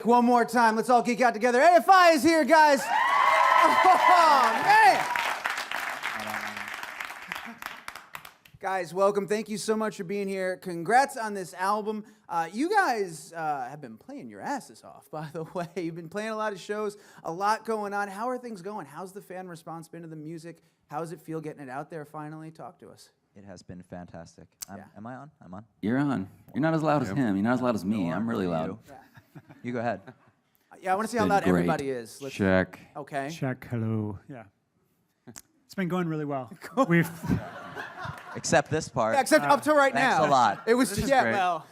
One more time, let's all geek out together. AFI is here, guys. Oh, man. Guys, welcome. Thank you so much for being here. Congrats on this album. You guys have been playing your asses off, by the way. You've been playing a lot of shows, a lot going on. How are things going? How's the fan response been to the music? How does it feel getting it out there finally? Talk to us. It has been fantastic. Am I on? I'm on. You're on. You're not as loud as him. You're not as loud as me. I'm really loud. You go ahead. Yeah, I want to see how loud everybody is. Check. Okay. Check. Hello. Yeah. It's been going really well. Except this part. Yeah, except up to right now. Thanks a lot. It was, yeah, great. well,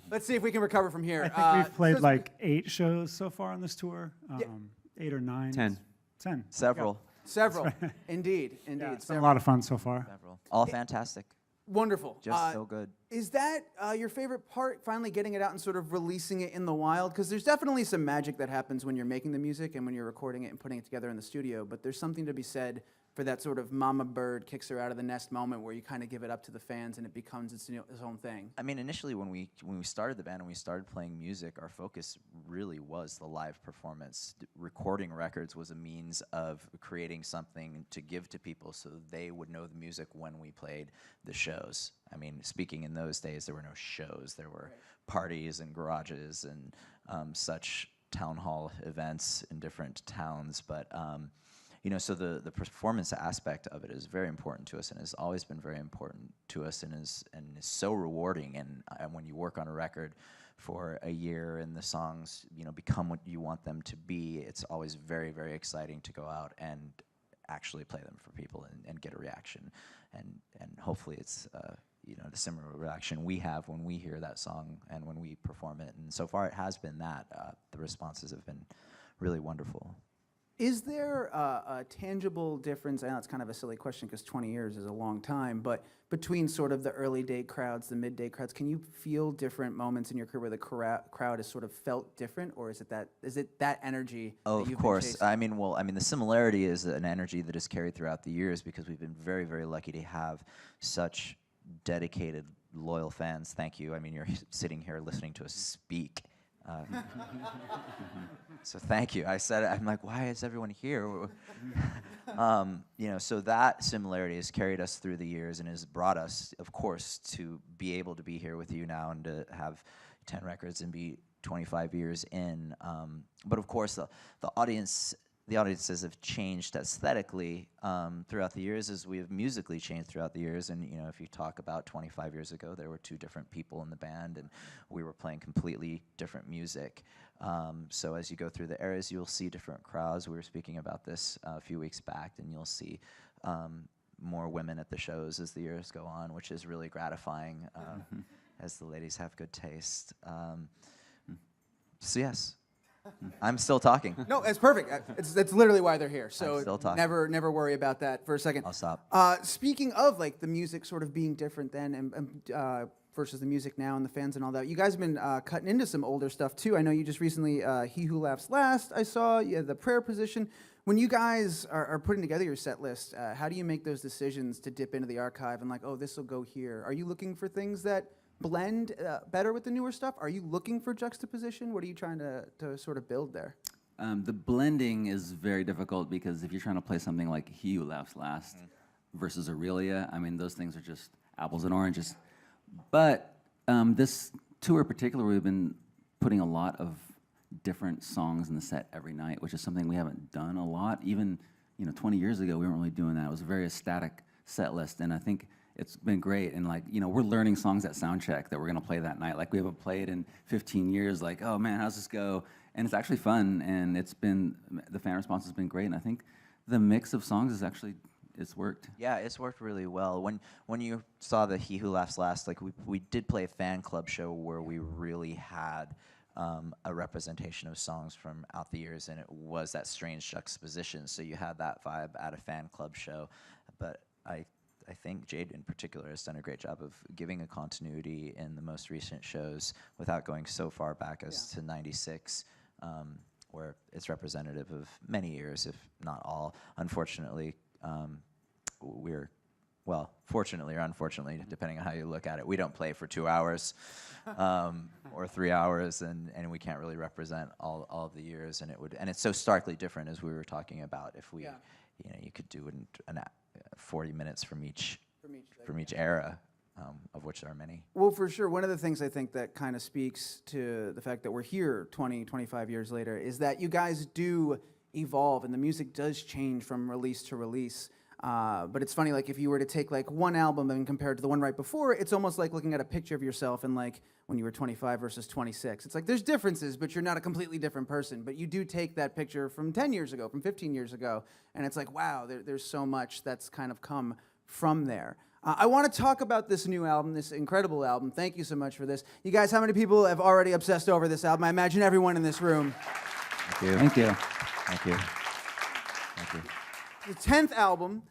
let's see if we can recover from here. I think we've played like 8 shows so far on this tour. 8 or 9. 10. 10. Several. Several. Indeed. Yeah, it's been a lot of fun so far. Several. All fantastic. Wonderful. Just so good. Is that your favorite part, finally getting it out and sort of releasing it in the wild? Because there's definitely some magic that happens when you're making the music and when you're recording it and putting it together in the studio, but there's something to be said for that sort of mama bird kicks her out of the nest moment where you kind of give it up to the fans and it becomes its own thing. I mean, initially when we started the band and we started playing music, our focus really was the live performance. Recording records was a means of creating something to give to people so they would know the music when we played the shows. I mean, speaking in those days, there were no shows. There were parties and garages and such town hall events in different towns, but you know, so the performance aspect of it is very important to us and has always been very important to us and is so rewarding. And when you work on a record for a year and the songs, you know, become what you want them to be, it's always very, very exciting to go out and actually play them for people and get a reaction. And hopefully it's, you know, the similar reaction we have when we hear that song and when we perform it. And so far it has been that. The responses have been really wonderful. Is there a tangible difference, I know it's kind of a silly question because 20 years is a long time, but between sort of the early date crowds, the mid-date crowds, can you feel different moments in your career where the crowd has sort of felt different, or is it that energy Oh, that you've of course. been chasing? The similarity is an energy that is carried throughout the years because we've been very, very lucky to have such dedicated, loyal fans. Thank you. I mean, you're sitting here listening to us speak. So thank you. I'm like, why is everyone here? You know, so that similarity has carried us through the years and has brought us, of course, to be able to be here with you now and to have 10 records and be 25 years in. But of course, the audiences have changed aesthetically throughout the years as we have musically changed throughout the years. And you know, if you talk about 25 years ago, there were 2 different people in the band, and we were playing completely different music. So as you go through the eras, you'll see different crowds. We were speaking about this a few weeks back, and you'll see more women at the shows as the years go on, which is really gratifying as the ladies have good taste. So yes. I'm still talking. No, it's perfect. It's literally why they're here. So I'm still talking. never worry about that for a second. I'll stop. Speaking of like the music sort of being different then and versus the music now and the fans and all that, you guys have been cutting into some older stuff too. I know you just recently, He Who Laughs Last, I saw, you had the prayer position. When you guys are putting together your set list, how do you make those decisions to dip into the archive and like, oh, this will go here? Are you looking for things that blend better with the newer stuff? Are you looking for juxtaposition? What are you trying to sort of build there? The blending is very difficult because if you're trying to play something like He Who Laughs Last versus Aurelia, I mean, those things are just apples and oranges. But this tour in particular, we've been putting a lot of different songs in the set every night, which is something we haven't done a lot. Even 20 years ago, we weren't really doing that. It was a very static set list, and I think it's been great. And like, we're learning songs at soundcheck that we're gonna play that night. Like we haven't played in 15 years. Like, oh man, how's this go? And it's actually fun, and the fan response has been great. And I think the mix of songs is actually, it's worked. Yeah, it's worked really well. When you saw the He Who Laughs Last, like we did play a fan club show where we really had a representation of songs from out the years, and it was that strange juxtaposition. So you had that vibe at a fan club show. But I think Jade in particular has done a great job of giving a continuity in the most recent shows without going so far back as to 96, where it's representative of many years, if not all. Unfortunately, we're well, fortunately or unfortunately, depending on how you look at it, we don't play for 2 hours or 3 hours, and we can't really represent all of the years, and it's so starkly different, as we were talking about. If we, you could do 40 minutes from each era, of which there are many. Well, for sure. One of the things I think that kind of speaks to the fact that we're here 20, 25 years later is that you guys do evolve and the music does change from release to release. But it's funny, like if you were to take like one album and compare it to the one right before, it's almost like looking at a picture of yourself and like when you were 25 versus 26. It's like there's differences, but you're not a completely different person. But you do take that picture from 10 years ago, from 15 years ago, and it's like, wow, there's so much that's kind of come from there. I want to talk about this new album, this incredible album. Thank you so much for this. You guys, how many people have already obsessed over this album? I imagine everyone in this room. Thank you. Thank you. Thank you. Thank you. The 10th album,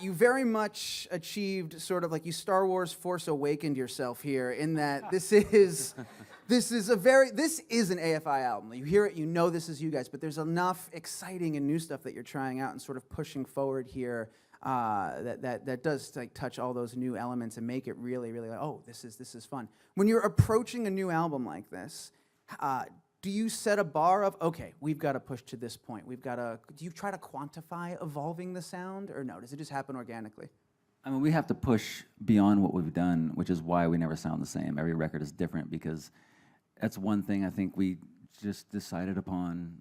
you very much achieved sort of like you Star Wars Force Awakened yourself here in that this is an AFI album. You hear it, you know this is you guys, but there's enough exciting and new stuff that you're trying out and sort of pushing forward here that does like touch all those new elements and make it really, really like, oh, this is fun. When you're approaching a new album like this, do you set a bar of, okay, we've got to push to this point? Do you try to quantify evolving the sound, or no? Does it just happen organically? I mean, we have to push beyond what we've done, which is why we never sound the same. Every record is different because that's one thing I think we just decided upon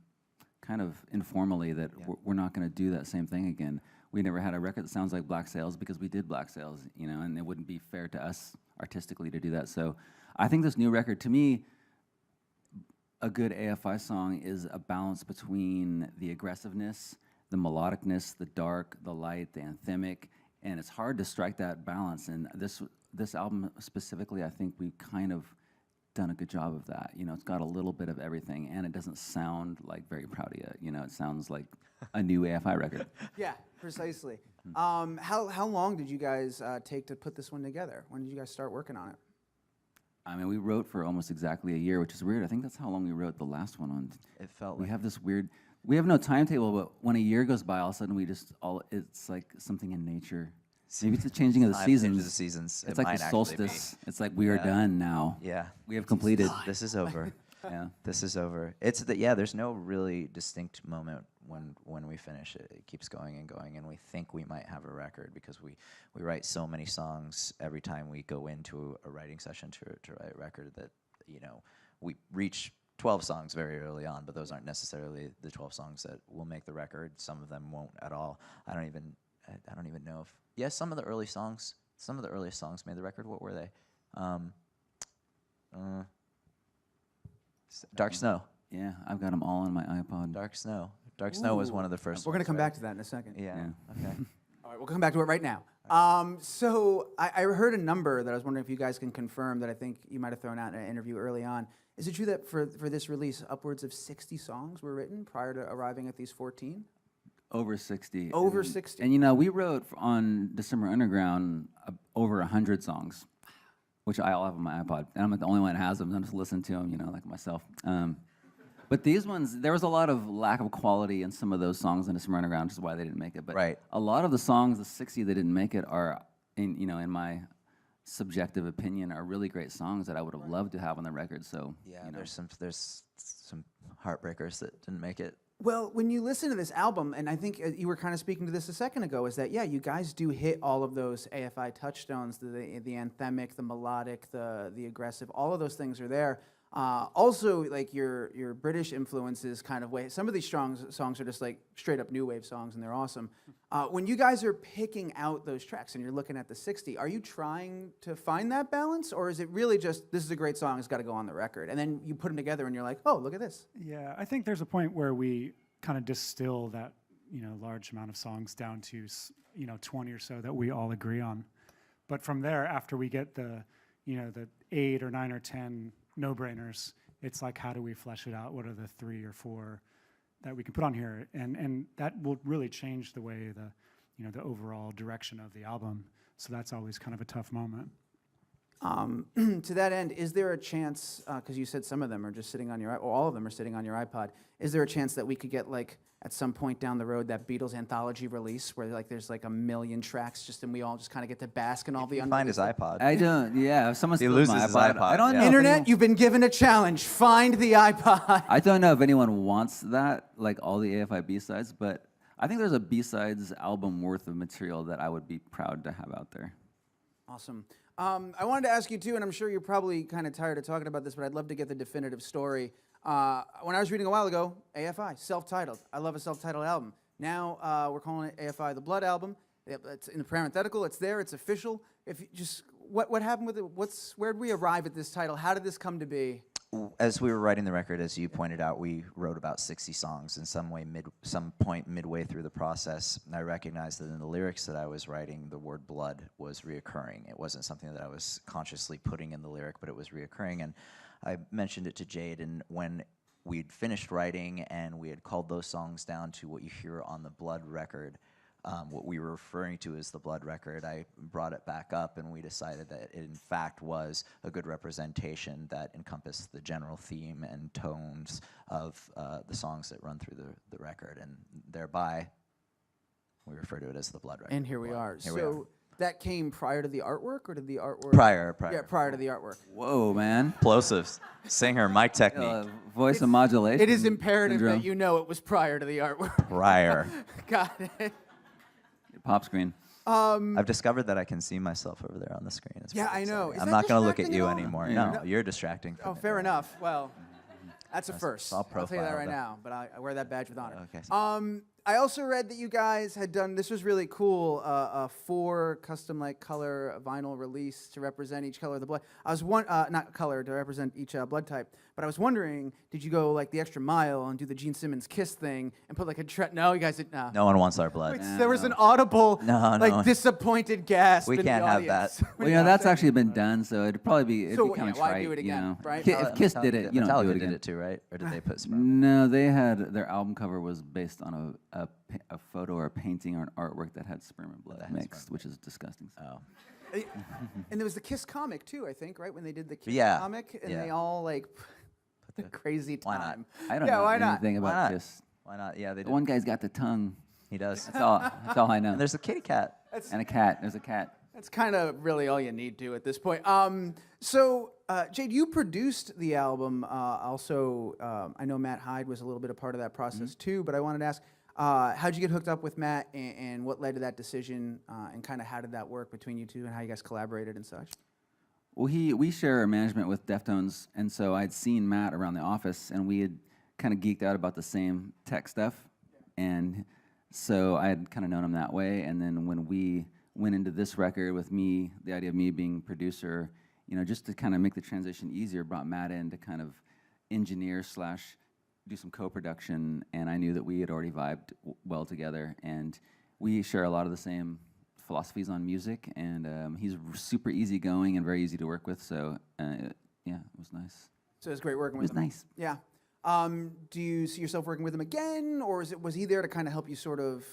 kind of informally that we're not going to do that same thing again. We never had a record that sounds like Black Sails because we did Black Sails, you know, and it wouldn't be fair to us artistically to do that. So I think this new record, to me, a good AFI song is a balance between the aggressiveness, the melodicness, the dark, the light, the anthemic, and it's hard to strike that balance. And this album specifically, I think we've kind of done a good job of that. You know, it's got a little bit of everything, and it doesn't sound like Very Proud of You. You know, it sounds like a new AFI record. Yeah, precisely. How long did you guys take to put this one together? When did you guys start working on it? I mean, we wrote for almost exactly a year, which is weird. I think that's how long we wrote the last one on. It felt We like have this weird, we have no timetable, but when a year goes by, all of a sudden it's like something in nature. Maybe it's the changing of the Time seasons. changes the seasons. It's It like might the actually solstice. It's like we are done now. Yeah. We have completed. This is over. Yeah. This is over. It's there's no really distinct moment when we finish it. It keeps going, and we think we might have a record because we write so many songs every time we go into a writing session to write a record that, you know, we reach 12 songs very early on, but those aren't necessarily the 12 songs that will make the record. Some of them won't at all. I don't even know if, yes, some of the earliest songs made the record. What were they? Dark Snow. Yeah, I've got them all on my iPod. Dark Snow. Dark Snow was one of the first We're going to ones, come right? back to that in a second. Yeah. Okay. All right, we'll come back to it right now. So I heard a number that I was wondering if you guys can confirm that I think you might have thrown out in an interview early on. Is it true that for this release, upwards of 60 songs were written prior to arriving at these 14? Over 60. Over And- 60. And you know, we wrote on December Underground over 100 songs, which I all have on my iPod. And I'm not the only one that has them. I just listen to them, you know, like myself. But these ones, there was a lot of lack of quality in some of those songs in December Underground, which is why they didn't make it. But Right. a lot of the songs, the 60 that didn't make it, are, in my subjective opinion, are really great songs that I would have loved to have on the record. So Yeah, you know. there's some heartbreakers that didn't make it. Well, when you listen to this album, and I think you were kind of speaking to this a second ago, is that, yeah, you guys do hit all of those AFI touchstones, the anthemic, the melodic, the aggressive, all of those things are there. Also, like your British influences kind of way. Some of these songs are just like straight up new wave songs, and they're awesome. When you guys are picking out those tracks and you're looking at the 60, are you trying to find that balance, or is it really just this is a great song, it's got to go on the record, and then you put them together and you're like, oh, look at this. Yeah, I think there's a point where we kind of distill that, large amount of songs down to, 20 or so that we all agree on. But from there, after we get the 8 or 9 or 10 no-brainers, it's like, how do we flesh it out? What are the 3 or 4 that we can put on here? And that will really change the way the overall direction of the album. So that's always kind of a tough moment. To that end, is there a chance, because you said some of them are just sitting on your, or all of them are sitting on your iPod, is there a chance that we could get like, at some point down the road, that Beatles anthology release where like there's like 1 million tracks just and we all just kind of get to bask in all the Find his iPod. I don't. Yeah, if someone He steals loses my his iPod, iPod, I don't yeah. know. if Internet, anyone- you've been given a challenge. Find the iPod. I don't know if anyone wants that, like all the AFI B-sides, but I think there's a B-sides album worth of material that I would be proud to have out there. Awesome. I wanted to ask you too, and I'm sure you're probably kind of tired of talking about this, but I'd love to get the definitive story. When I was reading a while ago, AFI, self-titled. I love a self-titled album. Now we're calling it AFI the Blood Album. It's in the parenthetical. It's there. It's official. If you just what happened with it? Where did we arrive at this title? How did this come to be? As we were writing the record, as you pointed out, we wrote about 60 songs in some point midway through the process. And I recognized that in the lyrics that I was writing, the word blood was reoccurring. It wasn't something that I was consciously putting in the lyric, but it was reoccurring. And I mentioned it to Jade, and when we'd finished writing and we had culled those songs down to what you hear on the Blood record, what we were referring to as the Blood record, I brought it back up and we decided that it in fact was a good representation that encompassed the general theme and tones of the songs that run through the record, and thereby we refer to it as the Blood record. And here we are. Here we are. That came prior to the artwork, or did the artwork? Prior. Yeah, prior to the artwork. Whoa, man. Explosives. Singer, mic technique. Voice and modulation. It is imperative syndrome. that you know it was prior to the artwork. Prior. Got it. Pop screen. I've discovered that I can see myself over there on the screen. It's Yeah, pretty I know. exciting. Is I'm that not going to look at distracting you at all? anymore. Yeah. No, you're distracting. Oh, fair enough. Well, that's a first. all I'll tell you that profile, right though. now, but I wear that badge with honor. Okay. I also read that you guys had done, this was really cool, a 4 custom like color vinyl release to represent each color of the blood. I was not color, to represent each blood type, but I was wondering, did you go like the extra mile and do the Gene Simmons Kiss thing and put like a no, you guys did not. No one wants our blood. Wait, there was an audible, No, like no. disappointed gasp. We in can't the have audience. that. Well, you know, that's actually been done, so it'd probably be, So, kind of yeah, why trite, do it you again, know. right? If Kiss did it, you don't do Metallica it did again. it too, right? Or did they put sperm? No, they had, their album cover was based on a photo or a painting or an artwork that had sperm and blood That had mixed, sperm. which is disgusting. Oh. And there was the Kiss comic too, I think, right? When they did the Kiss Yeah, comic, and yeah. they all like the crazy Why not? time. I don't yeah, know why not? anything Why about not? Kiss. Why not? Yeah, they The did. one guy's got the tongue. He does. That's all I know. And there's a kitty cat. And a cat. There's a cat. That's kind of really all you need to at this point. Jade, you produced the album. Also, I know Matt Hyde was a little bit a part of that process too. But I wanted to ask, how'd you get hooked up with Matt, and what led to that decision, and kind of how did that work between you two, and how you guys collaborated and such? Well, we share management with Deftones, and so I'd seen Matt around the office, and we had kind of geeked out about the same tech stuff, and so I had kind of known him that way. And then when we went into this record with me, the idea of me being producer, you know, just to kind of make the transition easier, brought Matt in to kind of engineer / do some co-production, and I knew that we had already vibed well together, and we share a lot of the same philosophies on music, and he's super easygoing and very easy to work with, so yeah, it was nice. So it was great working It with was him. nice. Yeah. Do you see yourself working with him again, or was he there to kind of help you sort of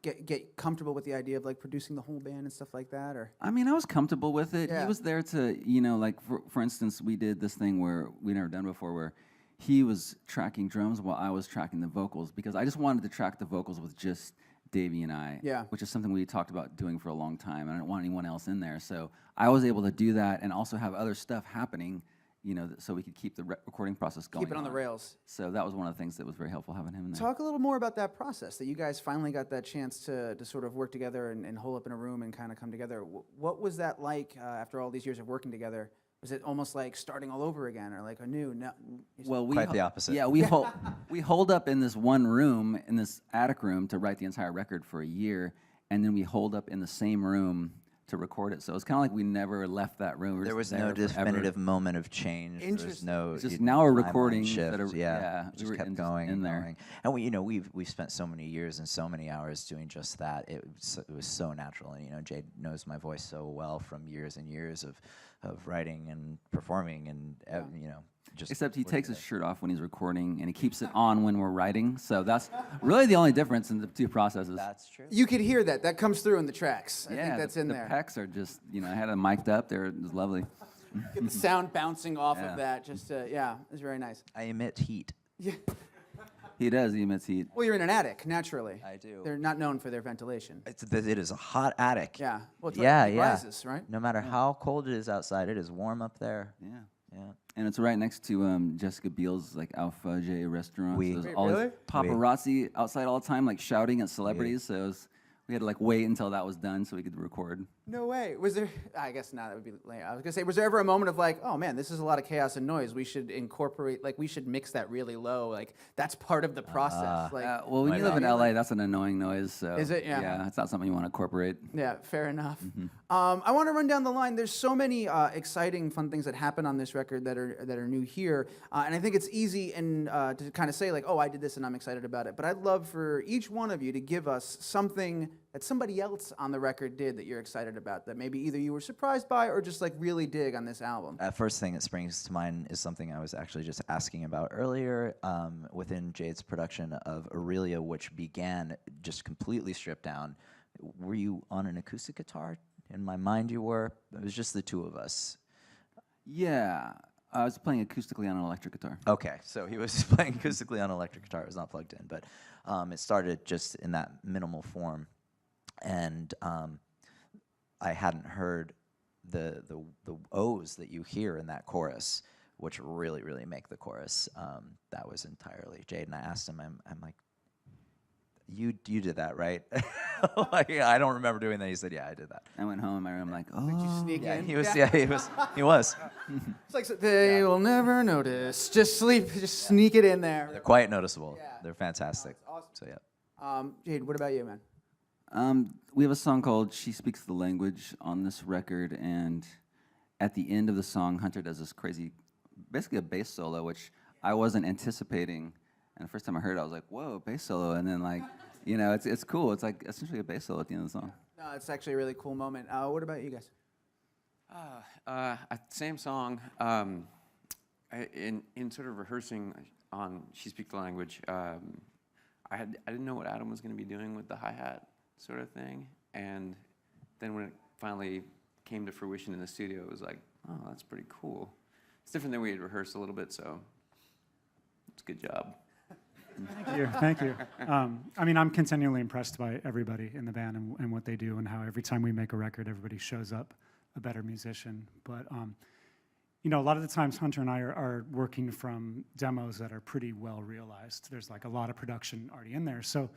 get comfortable with the idea of like producing the whole band and stuff like that, or? I mean, I was comfortable with it. Yeah. He was there to, you know, like for instance, we did this thing where we never done before, where he was tracking drums while I was tracking the vocals, because I just wanted to track the vocals with just Davey and I, Yeah. which is something we talked about doing for a long time, and I didn't want anyone else in there. So I was able to do that and also have other stuff happening, you know, so we could keep the recording process going. Keep it on the rails. So that was one of the things that was very helpful having him in there. Talk a little more about that process, that you guys finally got that chance to sort of work together and hole up in a room and kind of come together. What was that like after all these years of working together? Was it almost like starting all over again, or like anew? No, Well, Quite the opposite. Yeah, we holed up in this one room, in this attic room, to write the entire record for a year, and then we holed up in the same room to record it. So it's kind of like we never left that room. We were There was just no there forever. definitive moment of change. There was Interesting. no. It's just you- now we're timeline recording shift. that are- yeah, we just were kept just going in and there. going. And we've spent so many years and so many hours doing just that. It was so natural. And you know, Jade knows my voice so well from years and years of writing and performing, and you know, just. Except he working takes his together. shirt off when he's recording, and he keeps it on when we're writing. So that's really the only difference in the two processes. That's true. you could hear that. That comes through in the tracks. I yeah, think that's in the there. pecs are just, you know, I had them mic'd up there. It was lovely. Get the sound bouncing off Yeah. of that. Just yeah, it's very nice. I emit heat. Yeah. He does. He emits heat. Well, you're in an attic naturally. I do. They're not known for their ventilation. It is a hot attic. Yeah. Well, it's Yeah, like yeah. rises, right? No matter how cold it is outside, it is warm up there. Yeah. Yeah. And it's right next to Jessica Biel's like Alpha J restaurant. Oui. So there's Wait, all these really? paparazzi outside all the time, like shouting at celebrities. So we had to like wait until that was done so we could record. No way. Was there? I guess not. That would be lame. I was gonna say, was there ever a moment of like, oh man, this is a lot of chaos and noise. We should incorporate, like, we should mix that really low. Like, that's part of the process. Like, Well, when you live in LA, that's an annoying noise. So Is it? Yeah. Yeah, it's not something you want to incorporate. yeah, fair enough. I want to run down the line. There's so many exciting, fun things that happen on this record that are new here, and I think it's easy and to kind of say like, oh, I did this and I'm excited about it. But I'd love for each one of you to give us something that somebody else on the record did that you're excited about, that maybe either you were surprised by or just like really dig on this album. First thing that springs to mind is something I was actually just asking about earlier within Jade's production of Aurelia, which began just completely stripped down. Were you on an acoustic guitar? In my mind, you were. It was just the two of us. Yeah, I was playing acoustically on an electric guitar. Okay, so he was playing acoustically on an electric guitar. It was not plugged in, but it started just in that minimal form, and I hadn't heard the O's that you hear in that chorus, which really make the chorus. That was entirely Jade, and I asked him, I'm like, you did that, right? Like, I don't remember doing that. He said, yeah, I did that. I went home in my room like, oh. Did you sneak Yeah, in? he was. Yeah, he was. It's like they will never notice. Just sleep. Just sneak it in there. They're quite noticeable. Yeah. They're fantastic. It's awesome. So yeah. Jade, what about you, man? We have a song called She Speaks the Language on this record, and at the end of the song, Hunter does this crazy, basically a bass solo, which I wasn't anticipating. And the first time I heard it, I was like, whoa, bass solo. And then, like, you know, it's cool. It's like essentially a bass solo at the end of the song. No, it's actually a really cool moment. What about you guys? Same song. In sort of rehearsing on She Speaks the Language, I didn't know what Adam was going to be doing with the hi-hat sort of thing. And then when it finally came to fruition in the studio, it was like, oh, that's pretty cool. It's different than we had rehearsed a little bit, so it's a good job. Thank you. I mean, I'm continually impressed by everybody in the band and what they do, and how every time we make a record, everybody shows up a better musician. But you know, a lot of the times Hunter and I are working from demos that are pretty well realized. There's like a lot of production already in there. So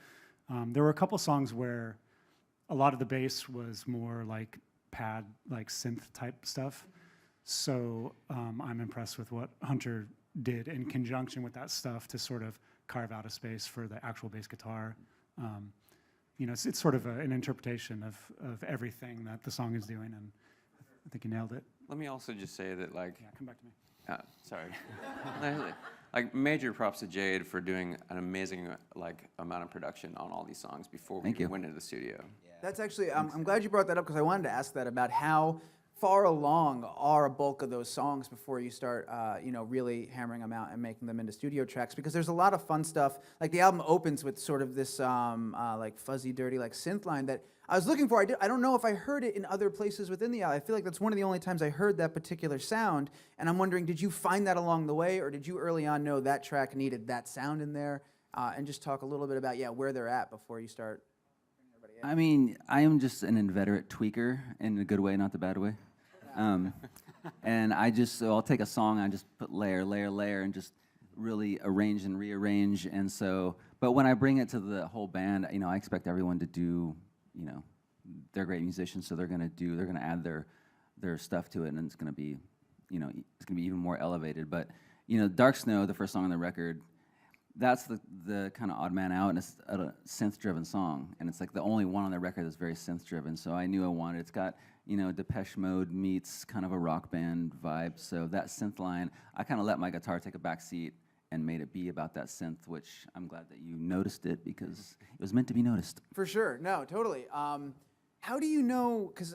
there were a couple songs where a lot of the bass was more like pad, like synth type stuff. So I'm impressed with what Hunter did in conjunction with that stuff to sort of carve out a space for the actual bass guitar. You know, it's sort of an interpretation of everything that the song is doing, and I think you nailed it. Let me also just say that, like, Yeah, come back to me. sorry. Like, major props to Jade for doing an amazing, like, amount of production on all these songs before we Thank you. went into the studio. That's actually, I'm glad you brought that up because I wanted to ask that about how far along are a bulk of those songs before you start, you know, really hammering them out and making them into studio tracks? Because there's a lot of fun stuff. Like the album opens with sort of this like fuzzy, dirty, like synth line that I was looking for. I don't know if I heard it in other places within the album. I feel like that's one of the only times I heard that particular sound. And I'm wondering, did you find that along the way, or did you early on know that track needed that sound in there? And just talk a little bit about, where they're at before you start. I mean, I am just an inveterate tweaker in a good way, not the bad way. And so I'll take a song, I just put layer, and just really arrange and rearrange. And so, but when I bring it to the whole band, you know, I expect everyone to do, you know, they're great musicians, so they're gonna add their stuff to it, and it's gonna be, you know, it's gonna be even more elevated. But, you know, Dark Snow, the first song on the record, that's the kind of odd man out, and it's a synth-driven song, and it's like the only one on the record that's very synth-driven. So I knew I wanted. It's got, you know, Depeche Mode meets kind of a rock band vibe. So that synth line, I kind of let my guitar take a back seat and made it be about that synth, which I'm glad that you noticed it because it was meant to be noticed. For sure. No, totally. How do you know, because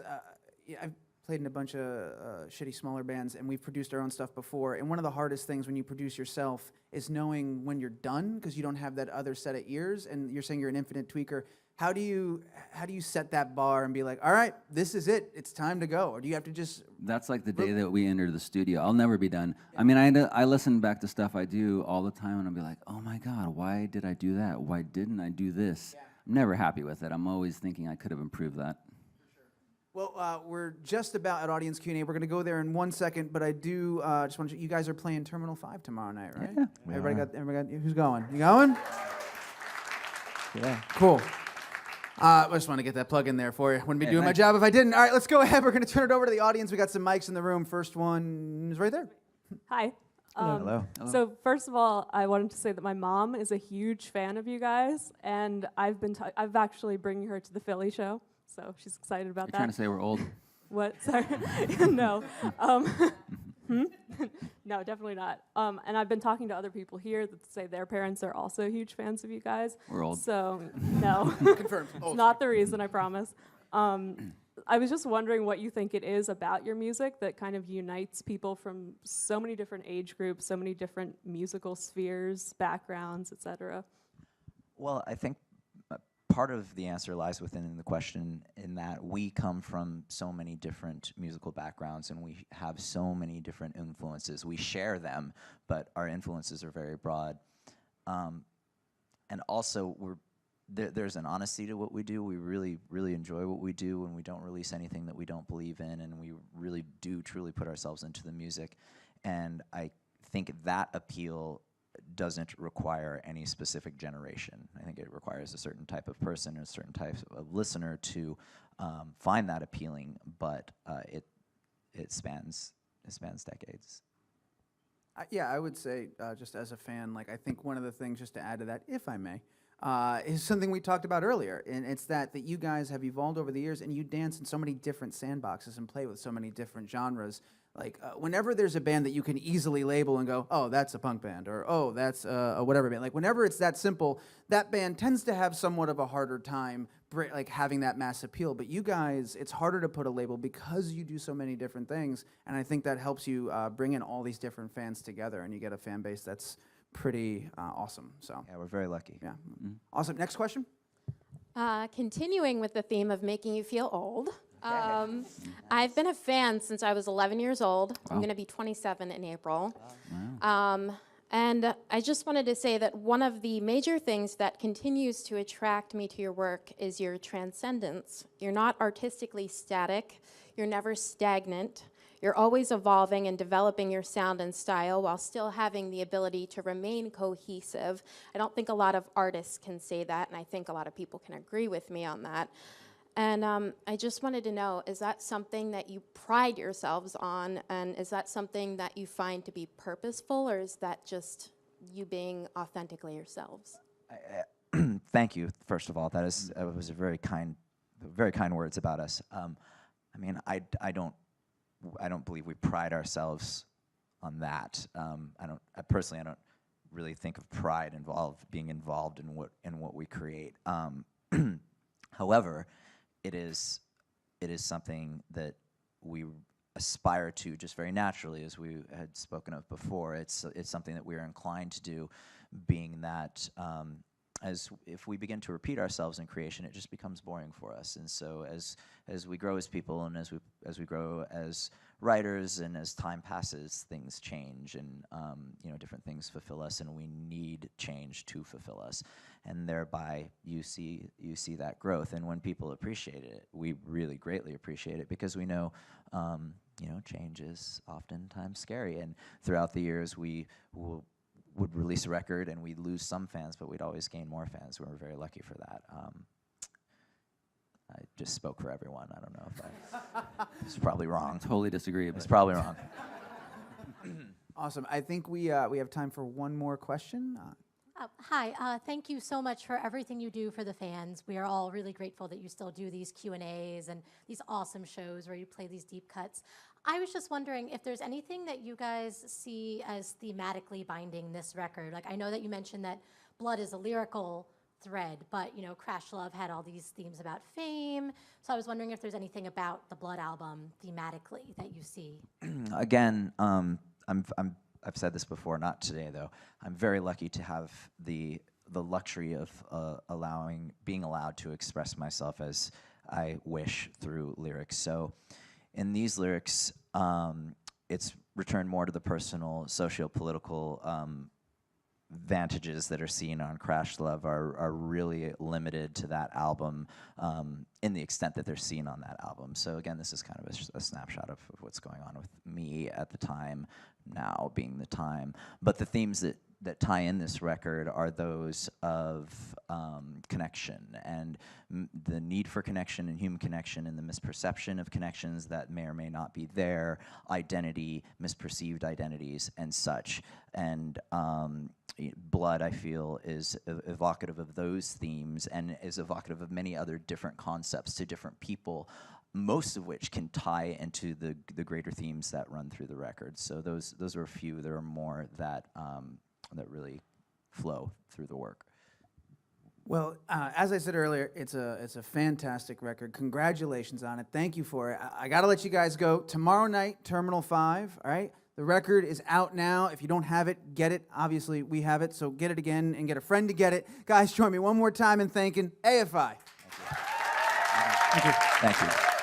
played in a bunch of shitty smaller bands, and we've produced our own stuff before. And one of the hardest things when you produce yourself is knowing when you're done, because you don't have that other set of ears. And you're saying you're an infinite tweaker. How do you set that bar and be like, all right, this is it, it's time to go? Or do you have to just... That's like the day that we enter the studio. I'll never be done. I mean, I listen back to stuff I do all the time, and I'll be like, oh my God, why did I do that? Why didn't I do this? I'm never happy with it. I'm always thinking I could have improved that. Well, we're just about at audience Q&A. We're going to go there in 1 second, but I do just want to... You guys are playing Terminal 5 tomorrow night, right? Yeah. Everybody got... Who's going? You going? Yeah. Cool. I just want to get that plug in there for you. Wouldn't be doing my job if I didn't. All right, let's go ahead. We're going to turn it over to the audience. We got some mics in the room. First one is right there. Hi. Hello. So first of all, I wanted to say that my mom is a huge fan of you guys, and I've actually bringing her to the Philly show, so she's excited about You're that. trying to say we're old? What? Sorry. No. No, definitely not. And I've been talking to other people here that say their parents are also huge fans of you guys. We're old. So, no. Confirmed. It's not the reason, I promise. I was just wondering what you think it is about your music that kind of unites people from so many different age groups, so many different musical spheres, backgrounds, etc. Well, I think part of the answer lies within the question in that we come from so many different musical backgrounds and we have so many different influences. We share them, but our influences are very broad. And also, there's an honesty to what we do. We really, really enjoy what we do, and we don't release anything that we don't believe in, and we really do truly put ourselves into the music. And I think that appeal doesn't require any specific generation. I think it requires a certain type of person, a certain type of listener to find that appealing, but it spans decades. Yeah, I would say, just as a fan, like, I think one of the things, just to add to that, if I may, is something we talked about earlier, and it's that you guys have evolved over the years, and you dance in so many different sandboxes and play with so many different genres. Like, whenever there's a band that you can easily label and go, oh, that's a punk band, or oh, that's a whatever band. Like, whenever it's that simple, that band tends to have somewhat of a harder time like having that mass appeal. But you guys, it's harder to put a label because you do so many different things, and I think that helps you bring in all these different fans together, and you get a fan base that's pretty awesome. So Yeah, we're very lucky. yeah, awesome. Next question. Continuing with the theme of making you feel old, I've been a fan since I was 11 years old. I'm going to be 27 in April. And I just wanted to say that one of the major things that continues to attract me to your work is your transcendence. You're not artistically static. You're never stagnant. You're always evolving and developing your sound and style while still having the ability to remain cohesive. I don't think a lot of artists can say that, and I think a lot of people can agree with me on that. And I just wanted to know, is that something that you pride yourselves on, and is that something that you find to be purposeful, or is that just you being authentically yourselves? Thank you, first of all. That was a very kind words about us. I mean, I don't believe we pride ourselves on that. I personally don't really think of pride being involved in what we create. However, it is something that we aspire to just very naturally, as we had spoken of before. It's something that we are inclined to do, being that as if we begin to repeat ourselves in creation, it just becomes boring for us. And so as we grow as people, and as we grow as writers, and as time passes, things change, and different things fulfill us, and we need change to fulfill us. And thereby you see that growth. And when people appreciate it, we really greatly appreciate it, because we know change is oftentimes scary. And throughout the years, we would release a record and we'd lose some fans, but we'd always gain more fans. We were very lucky for that. I just spoke for everyone. I don't know if it's probably wrong. Totally disagree. It's probably wrong. Awesome. I think we have time for one more question. Hi, thank you so much for everything you do for the fans. We are all really grateful that you still do these Q&As and these awesome shows where you play these deep cuts. I was just wondering if there's anything that you guys see as thematically binding this record. Like, I know that you mentioned that Blood is a lyrical thread, but Crash Love had all these themes about fame. So I was wondering if there's anything about the Blood album thematically that you see. Again, I've said this before, not today though. I'm very lucky to have the luxury of being allowed to express myself as I wish through lyrics. So, in these lyrics, it's returned more to the personal, socio-political vantages that are seen on Crash Love are really limited to that album in the extent that they're seen on that album. So again, this is kind of a snapshot of what's going on with me at the time, now being the time. But the themes that tie in this record are those of connection and the need for connection and human connection and the misperception of connections that may or may not be there, identity, misperceived identities, and such. And Blood, I feel, is evocative of those themes and is evocative of many other different concepts to different people, most of which can tie into the greater themes that run through the record. So those are a few. There are more that that really flow through the work. Well, as I said earlier, it's a fantastic record. Congratulations on it. Thank you for it. I got to let you guys go. Tomorrow night, Terminal 5, all right? The record is out now. If you don't have it, get it. Obviously, we have it, so get it again and get a friend to get it. Guys, join me one more time in thanking AFI. Thank you. Thank you.